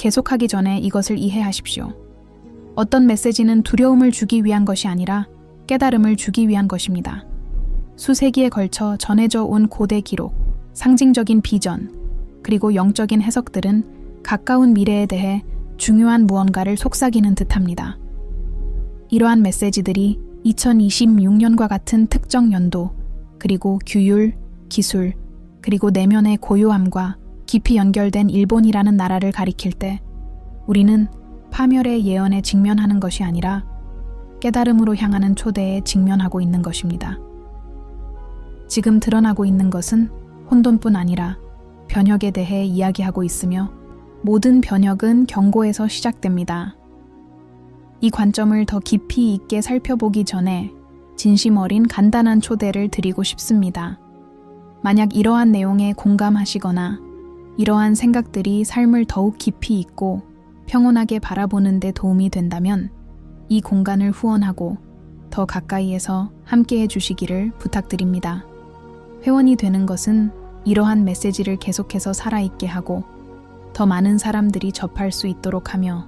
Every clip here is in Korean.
계속하기 전에 이것을 이해하십시오. 어떤 메시지는 두려움을 주기 위한 것이 아니라 깨달음을 주기 위한 것입니다. 수세기에 걸쳐 전해져 온 고대 기록, 상징적인 비전, 그리고 영적인 해석들은 가까운 미래에 대해 중요한 무언가를 속삭이는 듯합니다. 이러한 메시지들이 2026년과 같은 특정 연도, 그리고 규율, 기술, 그리고 내면의 고요함과 깊이 연결된 일본이라는 나라를 가리킬 때 우리는 파멸의 예언에 직면하는 것이 아니라 깨달음으로 향하는 초대에 직면하고 있는 것입니다. 지금 드러나고 있는 것은 혼돈뿐 아니라 변혁에 대해 이야기하고 있으며 모든 변혁은 경고에서 시작됩니다. 이 관점을 더 깊이 있게 살펴보기 전에 진심 어린 간단한 초대를 드리고 싶습니다. 만약 이러한 내용에 공감하시거나 이러한 생각들이 삶을 더욱 깊이 있고 평온하게 바라보는 데 도움이 된다면 이 공간을 후원하고 더 가까이에서 함께 해주시기를 부탁드립니다. 회원이 되는 것은 이러한 메시지를 계속해서 살아있게 하고 더 많은 사람들이 접할 수 있도록 하며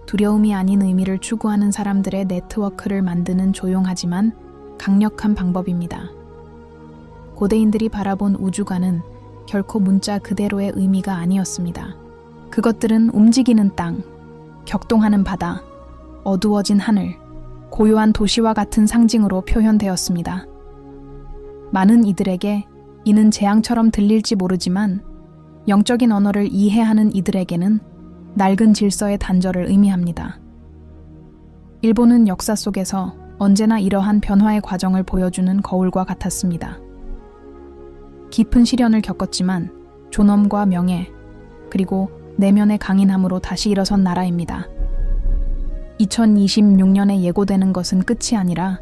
두려움이 아닌 의미를 추구하는 사람들의 네트워크를 만드는 조용하지만 강력한 방법입니다. 고대인들이 바라본 우주관은 결코 문자 그대로의 의미가 아니었습니다. 그것들은 움직이는 땅, 격동하는 바다, 어두워진 하늘, 고요한 도시와 같은 상징으로 표현되었습니다. 많은 이들에게 이는 재앙처럼 들릴지 모르지만 영적인 언어를 이해하는 이들에게는 낡은 질서의 단절을 의미합니다. 일본은 역사 속에서 언제나 이러한 변화의 과정을 보여주는 거울과 같았습니다. 깊은 시련을 겪었지만 존엄과 명예, 그리고 내면의 강인함으로 다시 일어선 나라입니다. 2026년에 예고되는 것은 끝이 아니라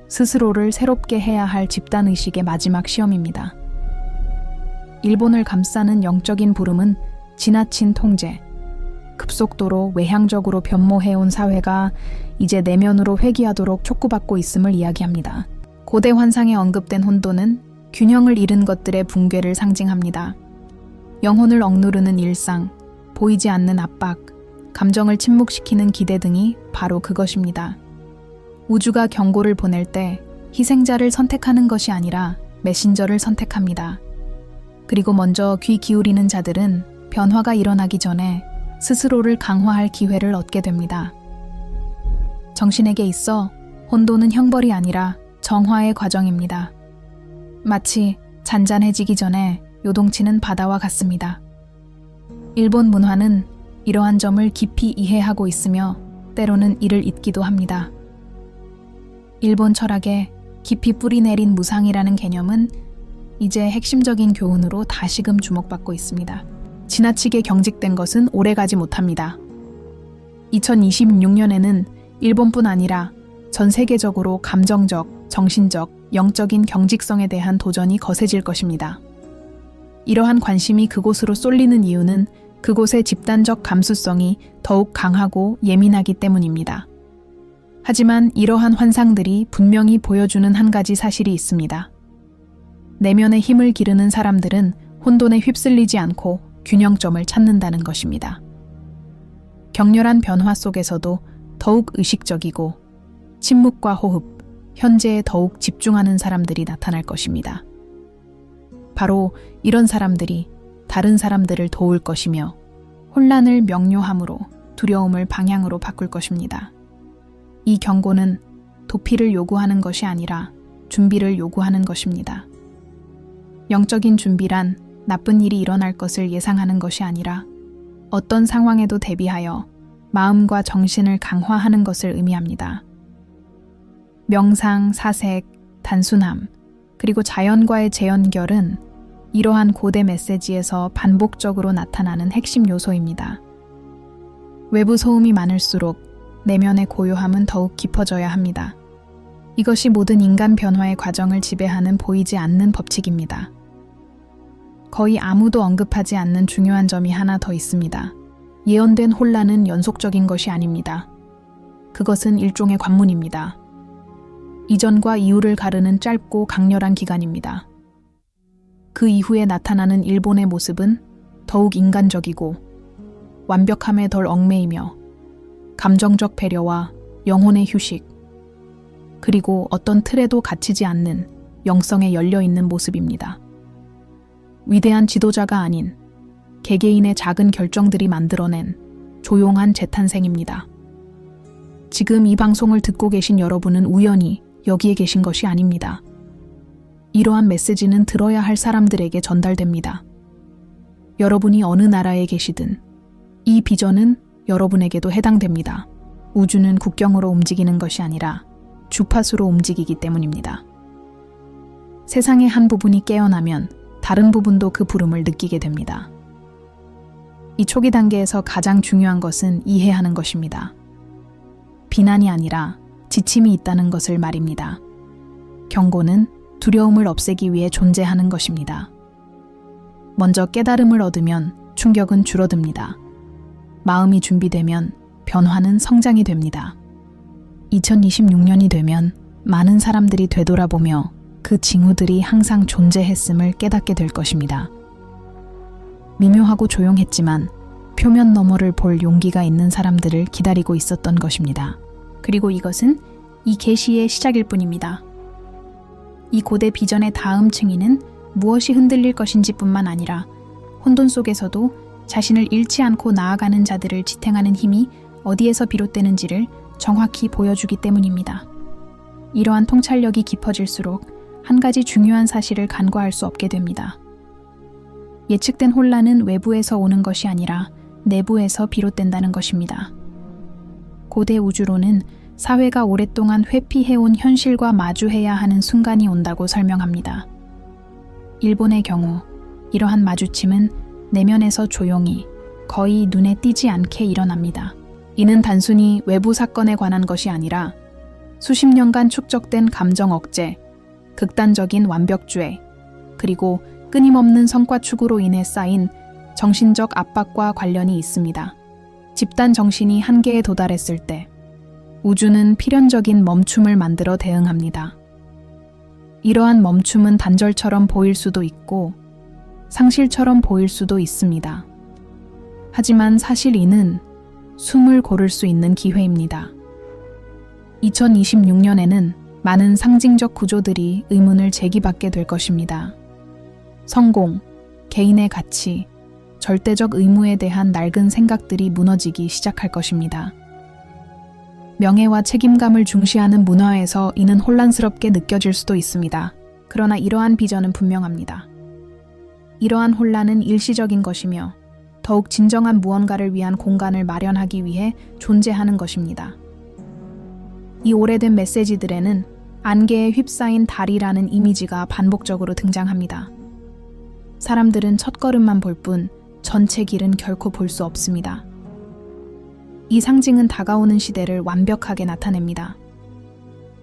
스스로를 새롭게 해야 할 집단의식의 마지막 시험입니다. 일본을 감싸는 영적인 부름은 지나친 통제, 급속도로 외향적으로 변모해온 사회가 이제 내면으로 회귀하도록 촉구받고 있음을 이야기합니다. 고대 환상에 언급된 혼돈은 균형을 잃은 것들의 붕괴를 상징합니다. 영혼을 억누르는 일상, 보이지 않는 압박, 감정을 침묵시키는 기대 등이 바로 그것입니다. 우주가 경고를 보낼 때 희생자를 선택하는 것이 아니라 메신저를 선택합니다. 그리고 먼저 귀 기울이는 자들은 변화가 일어나기 전에 스스로를 강화할 기회를 얻게 됩니다. 정신에게 있어 혼돈은 형벌이 아니라 정화의 과정입니다. 마치 잔잔해지기 전에 요동치는 바다와 같습니다. 일본 문화는 이러한 점을 깊이 이해하고 있으며 때로는 이를 잊기도 합니다. 일본 철학에 깊이 뿌리내린 무상이라는 개념은 이제 핵심적인 교훈으로 다시금 주목받고 있습니다. 지나치게 경직된 것은 오래가지 못합니다. 2026년에는 일본뿐 아니라 전 세계적으로 감정적, 정신적, 영적인 경직성에 대한 도전이 거세질 것입니다. 이러한 관심이 그곳으로 쏠리는 이유는 그곳의 집단적 감수성이 더욱 강하고 예민하기 때문입니다. 하지만 이러한 환상들이 분명히 보여주는 한 가지 사실이 있습니다. 내면의 힘을 기르는 사람들은 혼돈에 휩쓸리지 않고 균형점을 찾는다는 것입니다. 격렬한 변화 속에서도 더욱 의식적이고 침묵과 호흡, 현재에 더욱 집중하는 사람들이 나타날 것입니다. 바로 이런 사람들이 다른 사람들을 도울 것이며 혼란을 명료함으로 두려움을 방향으로 바꿀 것입니다. 이 경고는 도피를 요구하는 것이 아니라 준비를 요구하는 것입니다. 영적인 준비란 나쁜 일이 일어날 것을 예상하는 것이 아니라 어떤 상황에도 대비하여 마음과 정신을 강화하는 것을 의미합니다. 명상, 사색, 단순함, 그리고 자연과의 재연결은 이러한 고대 메시지에서 반복적으로 나타나는 핵심 요소입니다. 외부 소음이 많을수록 내면의 고요함은 더욱 깊어져야 합니다. 이것이 모든 인간 변화의 과정을 지배하는 보이지 않는 법칙입니다. 거의 아무도 언급하지 않는 중요한 점이 하나 더 있습니다. 예언된 혼란은 연속적인 것이 아닙니다. 그것은 일종의 관문입니다. 이전과 이후를 가르는 짧고 강렬한 기간입니다. 그 이후에 나타나는 일본의 모습은 더욱 인간적이고 완벽함에 덜 얽매이며 감정적 배려와 영혼의 휴식, 그리고 어떤 틀에도 갇히지 않는 영성에 열려있는 모습입니다. 위대한 지도자가 아닌 개개인의 작은 결정들이 만들어낸 조용한 재탄생입니다. 지금 이 방송을 듣고 계신 여러분은 우연히 여기에 계신 것이 아닙니다. 이러한 메시지는 들어야 할 사람들에게 전달됩니다. 여러분이 어느 나라에 계시든 이 비전은 여러분에게도 해당됩니다. 우주는 국경으로 움직이는 것이 아니라 주파수로 움직이기 때문입니다. 세상의 한 부분이 깨어나면 다른 부분도 그 부름을 느끼게 됩니다. 이 초기 단계에서 가장 중요한 것은 이해하는 것입니다. 비난이 아니라 지침이 있다는 것을 말입니다. 경고는 두려움을 없애기 위해 존재하는 것입니다. 먼저 깨달음을 얻으면 충격은 줄어듭니다. 마음이 준비되면 변화는 성장이 됩니다. 2026년이 되면 많은 사람들이 되돌아보며 그 징후들이 항상 존재했음을 깨닫게 될 것입니다. 미묘하고 조용했지만 표면 너머를 볼 용기가 있는 사람들을 기다리고 있었던 것입니다. 그리고 이것은 이 계시의 시작일 뿐입니다. 이 고대 비전의 다음 층위는 무엇이 흔들릴 것인지 뿐만 아니라 혼돈 속에서도 자신을 잃지 않고 나아가는 자들을 지탱하는 힘이 어디에서 비롯되는지를 정확히 보여주기 때문입니다. 이러한 통찰력이 깊어질수록 한 가지 중요한 사실을 간과할 수 없게 됩니다. 예측된 혼란은 외부에서 오는 것이 아니라 내부에서 비롯된다는 것입니다. 고대 우주론은 사회가 오랫동안 회피해온 현실과 마주해야 하는 순간이 온다고 설명합니다. 일본의 경우 이러한 마주침은 내면에서 조용히 거의 눈에 띄지 않게 일어납니다. 이는 단순히 외부 사건에 관한 것이 아니라 수십 년간 축적된 감정 억제, 극단적인 완벽주의, 그리고 끊임없는 성과 추구로 인해 쌓인 정신적 압박과 관련이 있습니다. 집단 정신이 한계에 도달했을 때 우주는 필연적인 멈춤을 만들어 대응합니다. 이러한 멈춤은 단절처럼 보일 수도 있고 상실처럼 보일 수도 있습니다. 하지만 사실 이는 숨을 고를 수 있는 기회입니다. 2026년에는 많은 상징적 구조들이 의문을 제기받게 될 것입니다. 성공, 개인의 가치, 절대적 의무에 대한 낡은 생각들이 무너지기 시작할 것입니다. 명예와 책임감을 중시하는 문화에서 이는 혼란스럽게 느껴질 수도 있습니다. 그러나 이러한 비전은 분명합니다. 이러한 혼란은 일시적인 것이며 더욱 진정한 무언가를 위한 공간을 마련하기 위해 존재하는 것입니다. 이 오래된 메시지들에는 안개에 휩싸인 달이라는 이미지가 반복적으로 등장합니다. 사람들은 첫걸음만 볼 뿐 전체 길은 결코 볼 수 없습니다. 이 상징은 다가오는 시대를 완벽하게 나타냅니다.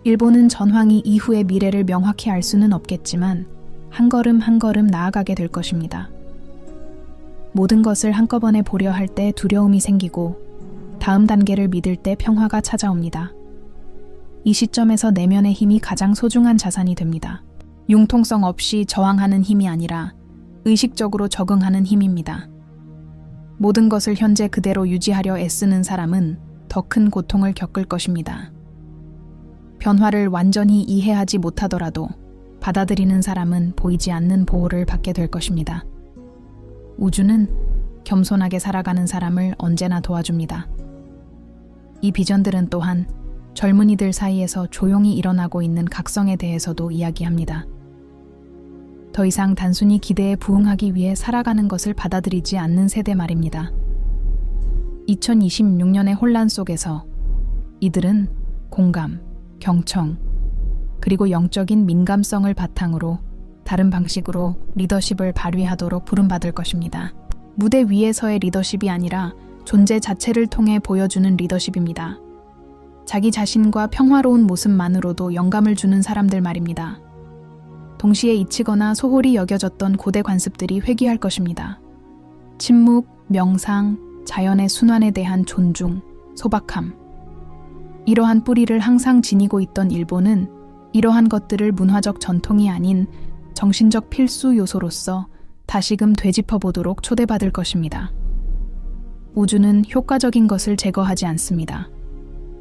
일본은 전황이 이후의 미래를 명확히 알 수는 없겠지만 한 걸음 한 걸음 나아가게 될 것입니다. 모든 것을 한꺼번에 보려 할 때 두려움이 생기고 다음 단계를 믿을 때 평화가 찾아옵니다. 이 시점에서 내면의 힘이 가장 소중한 자산이 됩니다. 융통성 없이 저항하는 힘이 아니라 의식적으로 적응하는 힘입니다. 모든 것을 현재 그대로 유지하려 애쓰는 사람은 더 큰 고통을 겪을 것입니다. 변화를 완전히 이해하지 못하더라도 받아들이는 사람은 보이지 않는 보호를 받게 될 것입니다. 우주는 겸손하게 살아가는 사람을 언제나 도와줍니다. 이 비전들은 또한 젊은이들 사이에서 조용히 일어나고 있는 각성에 대해서도 이야기합니다. 더 이상 단순히 기대에 부응하기 위해 살아가는 것을 받아들이지 않는 세대 말입니다. 2026년의 혼란 속에서 이들은 공감, 경청, 그리고 영적인 민감성을 바탕으로 다른 방식으로 리더십을 발휘하도록 부름받을 것입니다. 무대 위에서의 리더십이 아니라 존재 자체를 통해 보여주는 리더십입니다. 자기 자신과 평화로운 모습만으로도 영감을 주는 사람들 말입니다. 동시에 잊히거나 소홀히 여겨졌던 고대 관습들이 회귀할 것입니다. 침묵, 명상, 자연의 순환에 대한 존중, 소박함. 이러한 뿌리를 항상 지니고 있던 일본은 이러한 것들을 문화적 전통이 아닌 정신적 필수 요소로서 다시금 되짚어보도록 초대받을 것입니다. 우주는 효과적인 것을 제거하지 않습니다.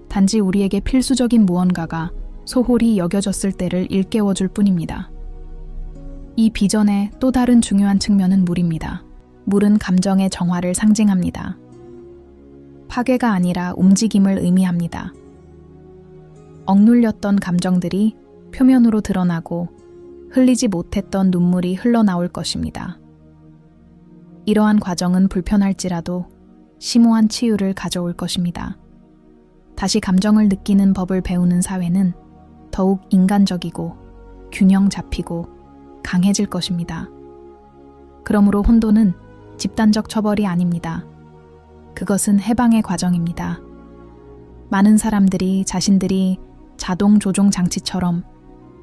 단지 우리에게 필수적인 무언가가 소홀히 여겨졌을 때를 일깨워줄 뿐입니다. 이 비전의 또 다른 중요한 측면은 물입니다. 물은 감정의 정화를 상징합니다. 파괴가 아니라 움직임을 의미합니다. 억눌렸던 감정들이 표면으로 드러나고 흘리지 못했던 눈물이 흘러나올 것입니다. 이러한 과정은 불편할지라도 심오한 치유를 가져올 것입니다. 다시 감정을 느끼는 법을 배우는 사회는 더욱 인간적이고 균형 잡히고 강해질 것입니다. 그러므로 혼돈은 집단적 처벌이 아닙니다. 그것은 해방의 과정입니다. 많은 사람들이 자신들이 자동 조종 장치처럼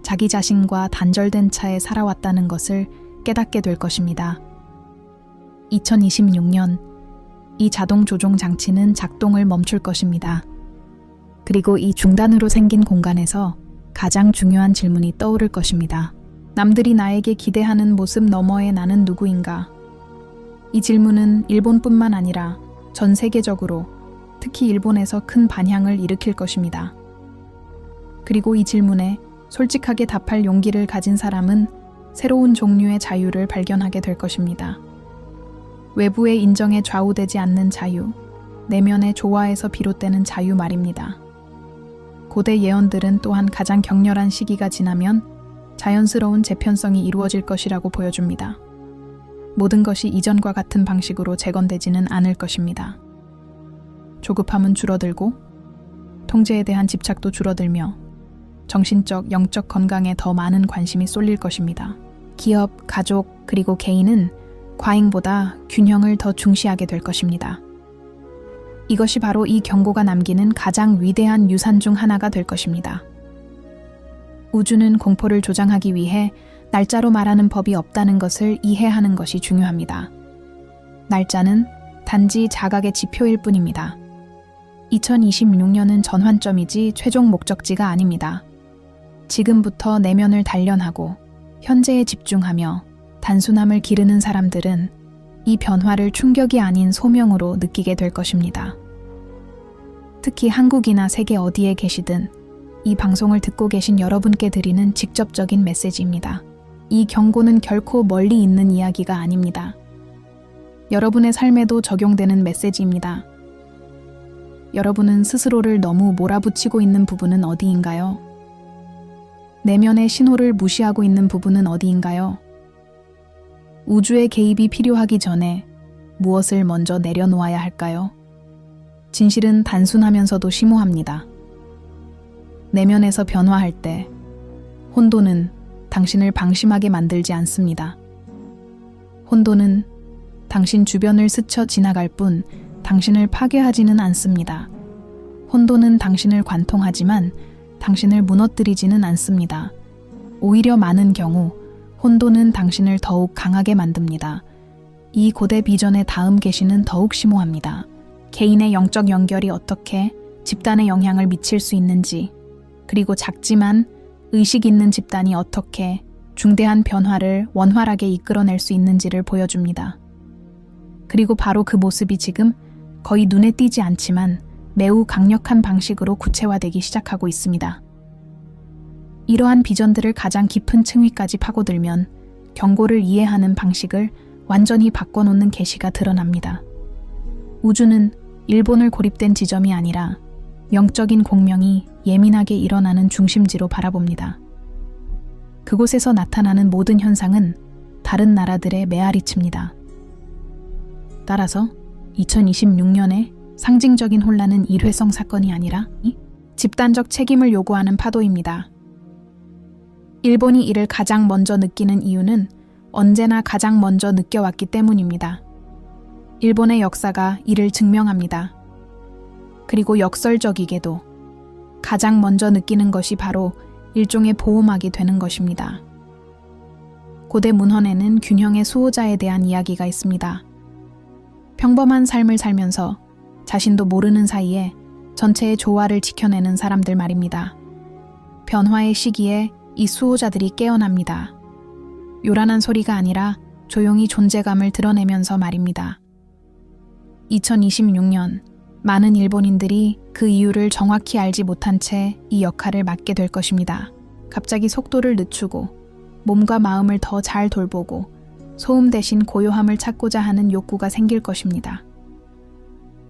자기 자신과 단절된 차에 살아왔다는 것을 깨닫게 될 것입니다. 2026년 이 자동 조종 장치는 작동을 멈출 것입니다. 그리고 이 중단으로 생긴 공간에서 가장 중요한 질문이 떠오를 것입니다. 남들이 나에게 기대하는 모습 너머의 나는 누구인가? 이 질문은 일본뿐만 아니라 전 세계적으로, 특히 일본에서 큰 반향을 일으킬 것입니다. 그리고 이 질문에 솔직하게 답할 용기를 가진 사람은 새로운 종류의 자유를 발견하게 될 것입니다. 외부의 인정에 좌우되지 않는 자유, 내면의 조화에서 비롯되는 자유 말입니다. 고대 예언들은 또한 가장 격렬한 시기가 지나면 자연스러운 재편성이 이루어질 것이라고 보여줍니다. 모든 것이 이전과 같은 방식으로 재건되지는 않을 것입니다. 조급함은 줄어들고 통제에 대한 집착도 줄어들며 정신적, 영적 건강에 더 많은 관심이 쏠릴 것입니다. 기업, 가족, 그리고 개인은 과잉보다 균형을 더 중시하게 될 것입니다. 이것이 바로 이 경고가 남기는 가장 위대한 유산 중 하나가 될 것입니다. 우주는 공포를 조장하기 위해 날짜로 말하는 법이 없다는 것을 이해하는 것이 중요합니다. 날짜는 단지 자각의 지표일 뿐입니다. 2026년은 전환점이지 최종 목적지가 아닙니다. 지금부터 내면을 단련하고 현재에 집중하며 단순함을 기르는 사람들은 이 변화를 충격이 아닌 소명으로 느끼게 될 것입니다. 특히 한국이나 세계 어디에 계시든 이 방송을 듣고 계신 여러분께 드리는 직접적인 메시지입니다. 이 경고는 결코 멀리 있는 이야기가 아닙니다. 여러분의 삶에도 적용되는 메시지입니다. 여러분은 스스로를 너무 몰아붙이고 있는 부분은 어디인가요? 내면의 신호를 무시하고 있는 부분은 어디인가요? 우주의 개입이 필요하기 전에 무엇을 먼저 내려놓아야 할까요? 진실은 단순하면서도 심오합니다. 내면에서 변화할 때 혼돈은 당신을 방심하게 만들지 않습니다. 혼돈은 당신 주변을 스쳐 지나갈 뿐 당신을 파괴하지는 않습니다. 혼돈은 당신을 관통하지만 당신을 무너뜨리지는 않습니다. 오히려 많은 경우 혼돈은 당신을 더욱 강하게 만듭니다. 이 고대 비전의 다음 계시는 더욱 심오합니다. 개인의 영적 연결이 어떻게 집단에 영향을 미칠 수 있는지, 그리고 작지만 의식 있는 집단이 어떻게 중대한 변화를 원활하게 이끌어낼 수 있는지를 보여줍니다. 그리고 바로 그 모습이 지금 거의 눈에 띄지 않지만 매우 강력한 방식으로 구체화되기 시작하고 있습니다. 이러한 비전들을 가장 깊은 층위까지 파고들면 경고를 이해하는 방식을 완전히 바꿔놓는 계시가 드러납니다. 우주는 일본을 고립된 지점이 아니라 영적인 공명이 예민하게 일어나는 중심지로 바라봅니다. 그곳에서 나타나는 모든 현상은 다른 나라들의 메아리칩니다. 따라서 2026년에 상징적인 혼란은 일회성 사건이 아니라 집단적 책임을 요구하는 파도입니다. 일본이 이를 가장 먼저 느끼는 이유는 언제나 가장 먼저 느껴왔기 때문입니다. 일본의 역사가 이를 증명합니다. 그리고 역설적이게도 가장 먼저 느끼는 것이 바로 일종의 보호막이 되는 것입니다. 고대 문헌에는 균형의 수호자에 대한 이야기가 있습니다. 평범한 삶을 살면서 자신도 모르는 사이에 전체의 조화를 지켜내는 사람들 말입니다. 변화의 시기에 이 수호자들이 깨어납니다. 요란한 소리가 아니라 조용히 존재감을 드러내면서 말입니다. 2026년 많은 일본인들이 그 이유를 정확히 알지 못한 채 이 역할을 맡게 될 것입니다. 갑자기 속도를 늦추고 몸과 마음을 더 잘 돌보고 소음 대신 고요함을 찾고자 하는 욕구가 생길 것입니다.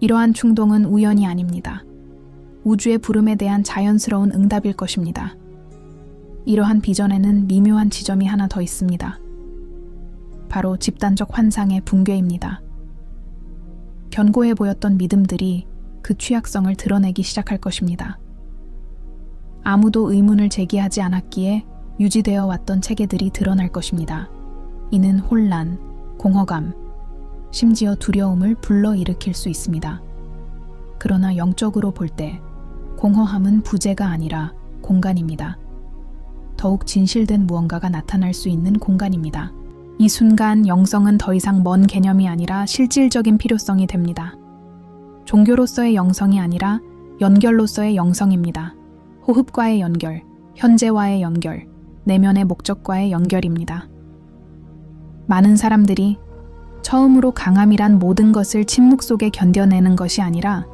이러한 충동은 우연이 아닙니다. 우주의 부름에 대한 자연스러운 응답일 것입니다. 이러한 비전에는 미묘한 지점이 하나 더 있습니다. 바로 집단적 환상의 붕괴입니다. 견고해 보였던 믿음들이 그 취약성을 드러내기 시작할 것입니다. 아무도 의문을 제기하지 않았기에 유지되어 왔던 체계들이 드러날 것입니다. 이는 혼란, 공허감, 심지어 두려움을 불러일으킬 수 있습니다. 그러나 영적으로 볼 때 공허함은 부재가 아니라 공간입니다. 더욱 진실된 무언가가 나타날 수 있는 공간입니다. 이 순간 영성은 더 이상 먼 개념이 아니라 실질적인 필요성이 됩니다. 종교로서의 영성이 아니라 연결로서의 영성입니다. 호흡과의 연결, 현재와의 연결, 내면의 목적과의 연결입니다. 많은 사람들이 처음으로 강함이란 모든 것을 침묵 속에 견뎌내는 것이 아니라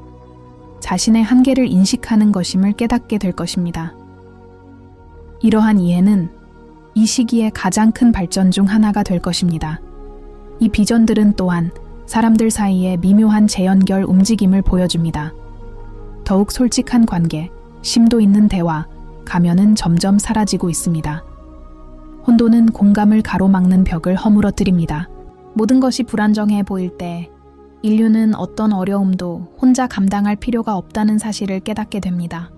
자신의 한계를 인식하는 것임을 깨닫게 될 것입니다. 이러한 이해는 이 시기의 가장 큰 발전 중 하나가 될 것입니다. 이 비전들은 또한 사람들 사이의 미묘한 재연결 움직임을 보여줍니다. 더욱 솔직한 관계, 심도 있는 대화, 가면은 점점 사라지고 있습니다. 혼돈은 공감을 가로막는 벽을 허물어뜨립니다. 모든 것이 불안정해 보일 때 인류는 어떤 어려움도 혼자 감당할 필요가 없다는 사실을 깨닫게 됩니다.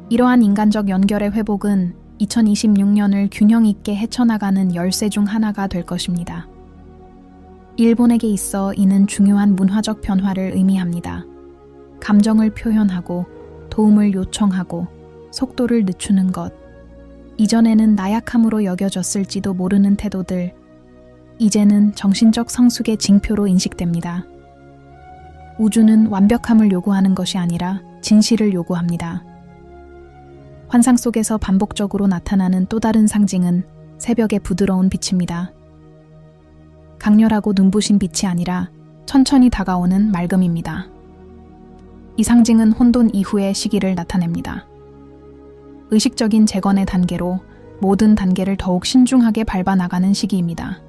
이러한 인간적 연결의 회복은 2026년을 균형 있게 헤쳐나가는 열쇠 중 하나가 될 것입니다. 일본에게 있어 이는 중요한 문화적 변화를 의미합니다. 감정을 표현하고 도움을 요청하고 속도를 늦추는 것, 이전에는 나약함으로 여겨졌을지도 모르는 태도들, 이제는 정신적 성숙의 징표로 인식됩니다. 우주는 완벽함을 요구하는 것이 아니라 진실을 요구합니다. 환상 속에서 반복적으로 나타나는 또 다른 상징은 새벽의 부드러운 빛입니다. 강렬하고 눈부신 빛이 아니라 천천히 다가오는 맑음입니다. 이 상징은 혼돈 이후의 시기를 나타냅니다. 의식적인 재건의 단계로 모든 단계를 더욱 신중하게 밟아나가는 시기입니다.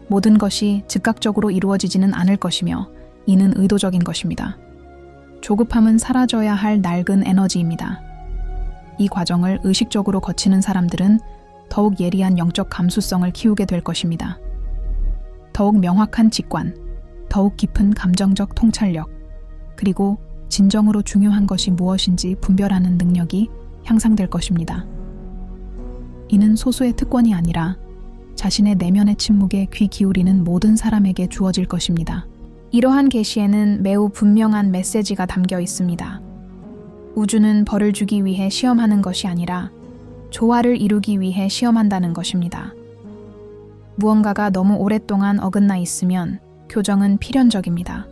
모든 것이 즉각적으로 이루어지지는 않을 것이며 이는 의도적인 것입니다. 조급함은 사라져야 할 낡은 에너지입니다. 이 과정을 의식적으로 거치는 사람들은 더욱 예리한 영적 감수성을 키우게 될 것입니다. 더욱 명확한 직관, 더욱 깊은 감정적 통찰력, 그리고 진정으로 중요한 것이 무엇인지 분별하는 능력이 향상될 것입니다. 이는 소수의 특권이 아니라 자신의 내면의 침묵에 귀 기울이는 모든 사람에게 주어질 것입니다. 이러한 계시에는 매우 분명한 메시지가 담겨 있습니다. 우주는 벌을 주기 위해 시험하는 것이 아니라 조화를 이루기 위해 시험한다는 것입니다. 무언가가 너무 오랫동안 어긋나 있으면 교정은 필연적입니다.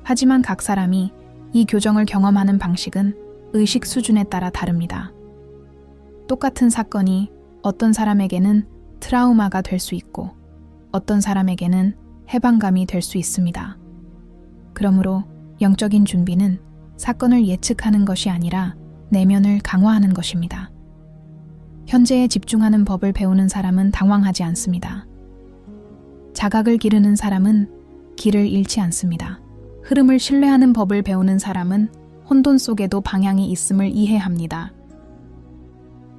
하지만 각 사람이 이 교정을 경험하는 방식은 의식 수준에 따라 다릅니다. 똑같은 사건이 어떤 사람에게는 트라우마가 될 수 있고 어떤 사람에게는 해방감이 될 수 있습니다. 그러므로 영적인 준비는 사건을 예측하는 것이 아니라 내면을 강화하는 것입니다. 현재에 집중하는 법을 배우는 사람은 당황하지 않습니다. 자각을 기르는 사람은 길을 잃지 않습니다. 흐름을 신뢰하는 법을 배우는 사람은 혼돈 속에도 방향이 있음을 이해합니다.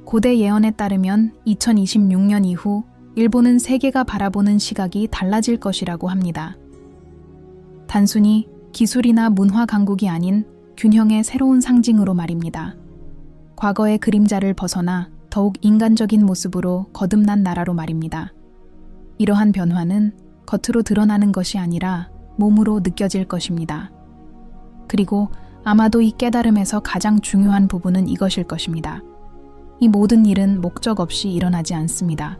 고대 예언에 따르면 2026년 이후 일본은 세계가 바라보는 시각이 달라질 것이라고 합니다. 단순히 기술이나 문화 강국이 아닌 균형의 새로운 상징으로 말입니다. 과거의 그림자를 벗어나 더욱 인간적인 모습으로 거듭난 나라로 말입니다. 이러한 변화는 겉으로 드러나는 것이 아니라 몸으로 느껴질 것입니다. 그리고 아마도 이 깨달음에서 가장 중요한 부분은 이것일 것입니다. 이 모든 일은 목적 없이 일어나지 않습니다.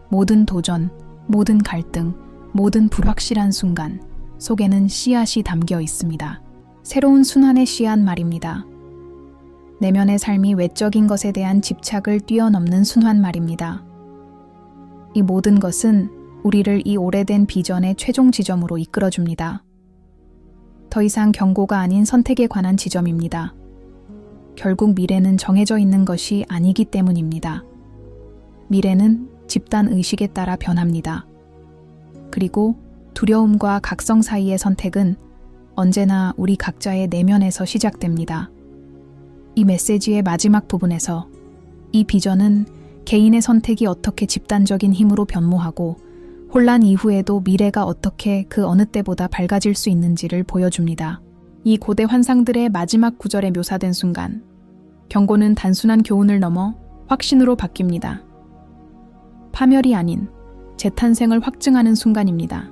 모든 도전, 모든 갈등, 모든 불확실한 순간 속에는 씨앗이 담겨 있습니다. 새로운 순환의 씨앗 말입니다. 내면의 삶이 외적인 것에 대한 집착을 뛰어넘는 순환 말입니다. 이 모든 것은 우리를 이 오래된 비전의 최종 지점으로 이끌어줍니다. 더 이상 경고가 아닌 선택에 관한 지점입니다. 결국 미래는 정해져 있는 것이 아니기 때문입니다. 미래는 집단 의식에 따라 변합니다. 그리고 두려움과 각성 사이의 선택은 언제나 우리 각자의 내면에서 시작됩니다. 이 메시지의 마지막 부분에서 이 비전은 개인의 선택이 어떻게 집단적인 힘으로 변모하고 혼란 이후에도 미래가 어떻게 그 어느 때보다 밝아질 수 있는지를 보여줍니다. 이 고대 환상들의 마지막 구절에 묘사된 순간, 경고는 단순한 교훈을 넘어 확신으로 바뀝니다. 파멸이 아닌 재탄생을 확증하는 순간입니다.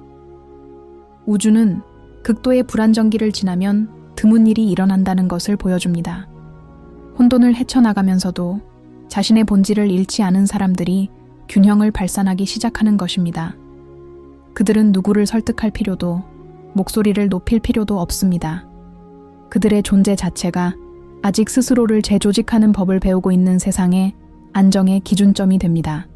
우주는 극도의 불안정기를 지나면 드문 일이 일어난다는 것을 보여줍니다. 혼돈을 헤쳐나가면서도 자신의 본질을 잃지 않은 사람들이 균형을 발산하기 시작하는 것입니다. 그들은 누구를 설득할 필요도, 목소리를 높일 필요도 없습니다. 그들의 존재 자체가 아직 스스로를 재조직하는 법을 배우고 있는 세상의 안정의 기준점이 됩니다.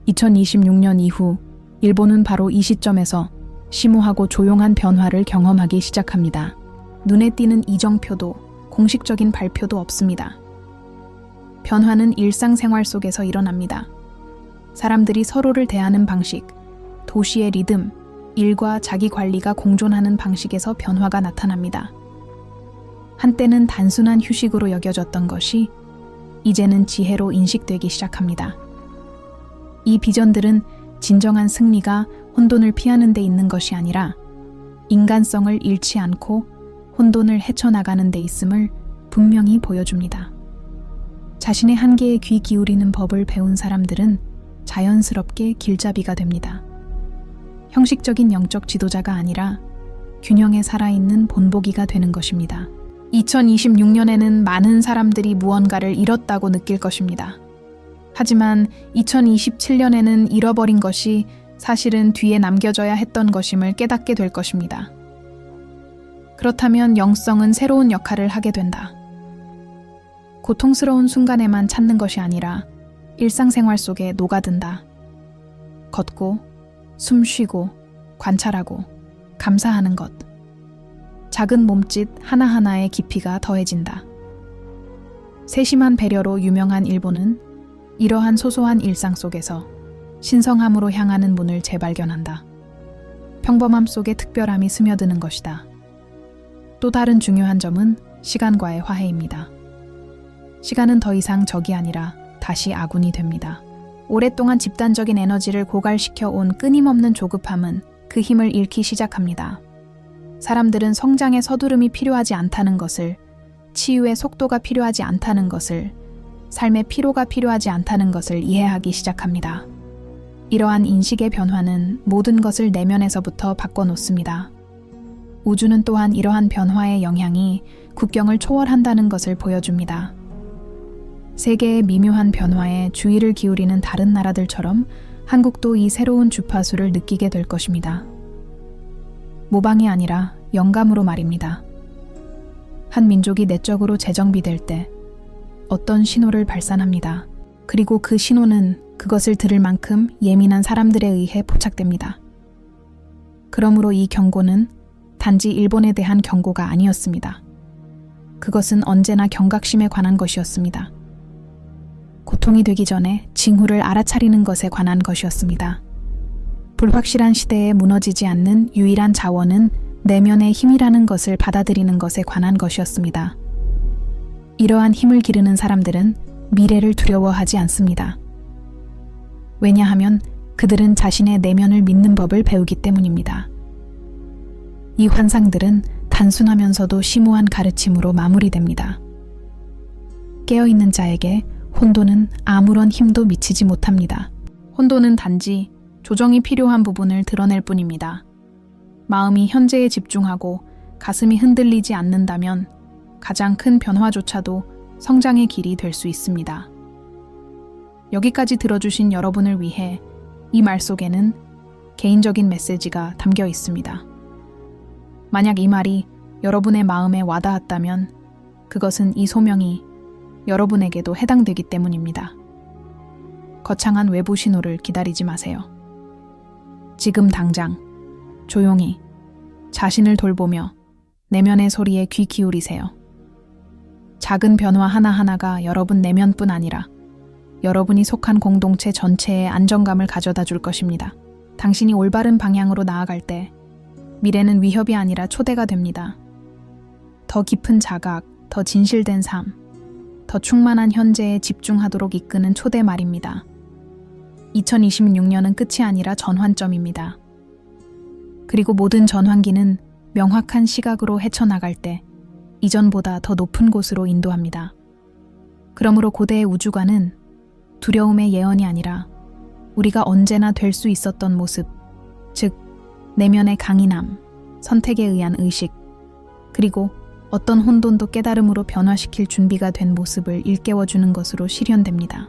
2026년 이후 일본은 바로 이 시점에서 심오하고 조용한 변화를 경험하기 시작합니다. 눈에 띄는 이정표도 공식적인 발표도 없습니다. 변화는 일상생활 속에서 일어납니다. 사람들이 서로를 대하는 방식, 도시의 리듬, 일과 자기 관리가 공존하는 방식에서 변화가 나타납니다. 한때는 단순한 휴식으로 여겨졌던 것이 이제는 지혜로 인식되기 시작합니다. 이 비전들은 진정한 승리가 혼돈을 피하는 데 있는 것이 아니라 인간성을 잃지 않고 혼돈을 헤쳐나가는 데 있음을 분명히 보여줍니다. 자신의 한계에 귀 기울이는 법을 배운 사람들은 자연스럽게 길잡이가 됩니다. 형식적인 영적 지도자가 아니라 균형에 살아있는 본보기가 되는 것입니다. 2026년에는 많은 사람들이 무언가를 잃었다고 느낄 것입니다. 하지만 2027년에는 잃어버린 것이 사실은 뒤에 남겨져야 했던 것임을 깨닫게 될 것입니다. 그렇다면 영성은 새로운 역할을 하게 된다. 고통스러운 순간에만 찾는 것이 아니라 일상생활 속에 녹아든다. 걷고, 숨 쉬고, 관찰하고, 감사하는 것. 작은 몸짓 하나하나의 깊이가 더해진다. 세심한 배려로 유명한 일본은 이러한 소소한 일상 속에서 신성함으로 향하는 문을 재발견한다. 평범함 속에 특별함이 스며드는 것이다. 또 다른 중요한 점은 시간과의 화해입니다. 시간은 더 이상 적이 아니라 다시 아군이 됩니다. 오랫동안 집단적인 에너지를 고갈시켜 온 끊임없는 조급함은 그 힘을 잃기 시작합니다. 사람들은 성장의 서두름이 필요하지 않다는 것을, 치유의 속도가 필요하지 않다는 것을, 삶의 피로가 필요하지 않다는 것을 이해하기 시작합니다. 이러한 인식의 변화는 모든 것을 내면에서부터 바꿔놓습니다. 우주는 또한 이러한 변화의 영향이 국경을 초월한다는 것을 보여줍니다. 세계의 미묘한 변화에 주의를 기울이는 다른 나라들처럼 한국도 이 새로운 주파수를 느끼게 될 것입니다. 모방이 아니라 영감으로 말입니다. 한 민족이 내적으로 재정비될 때 어떤 신호를 발산합니다. 그리고 그 신호는 그것을 들을 만큼 예민한 사람들에 의해 포착됩니다. 그러므로 이 경고는 단지 일본에 대한 경고가 아니었습니다. 그것은 언제나 경각심에 관한 것이었습니다. 고통이 되기 전에 징후를 알아차리는 것에 관한 것이었습니다. 불확실한 시대에 무너지지 않는 유일한 자원은 내면의 힘이라는 것을 받아들이는 것에 관한 것이었습니다. 이러한 힘을 기르는 사람들은 미래를 두려워하지 않습니다. 왜냐하면 그들은 자신의 내면을 믿는 법을 배우기 때문입니다. 이 환상들은 단순하면서도 심오한 가르침으로 마무리됩니다. 깨어있는 자에게 혼돈은 아무런 힘도 미치지 못합니다. 혼돈은 단지 조정이 필요한 부분을 드러낼 뿐입니다. 마음이 현재에 집중하고 가슴이 흔들리지 않는다면 가장 큰 변화조차도 성장의 길이 될 수 있습니다. 여기까지 들어주신 여러분을 위해 이 말 속에는 개인적인 메시지가 담겨 있습니다. 만약 이 말이 여러분의 마음에 와닿았다면 그것은 이 소명이 여러분에게도 해당되기 때문입니다. 거창한 외부 신호를 기다리지 마세요. 지금 당장 조용히 자신을 돌보며 내면의 소리에 귀 기울이세요. 작은 변화 하나하나가 여러분 내면뿐 아니라 여러분이 속한 공동체 전체에 안정감을 가져다 줄 것입니다. 당신이 올바른 방향으로 나아갈 때 미래는 위협이 아니라 초대가 됩니다. 더 깊은 자각, 더 진실된 삶, 더 충만한 현재에 집중하도록 이끄는 초대 말입니다. 2026년은 끝이 아니라 전환점입니다. 그리고 모든 전환기는 명확한 시각으로 헤쳐나갈 때 이전보다 더 높은 곳으로 인도합니다. 그러므로 고대의 우주관은 두려움의 예언이 아니라 우리가 언제나 될 수 있었던 모습, 즉 내면의 강인함, 선택에 의한 의식, 그리고 어떤 혼돈도 깨달음으로 변화시킬 준비가 된 모습을 일깨워주는 것으로 실현됩니다.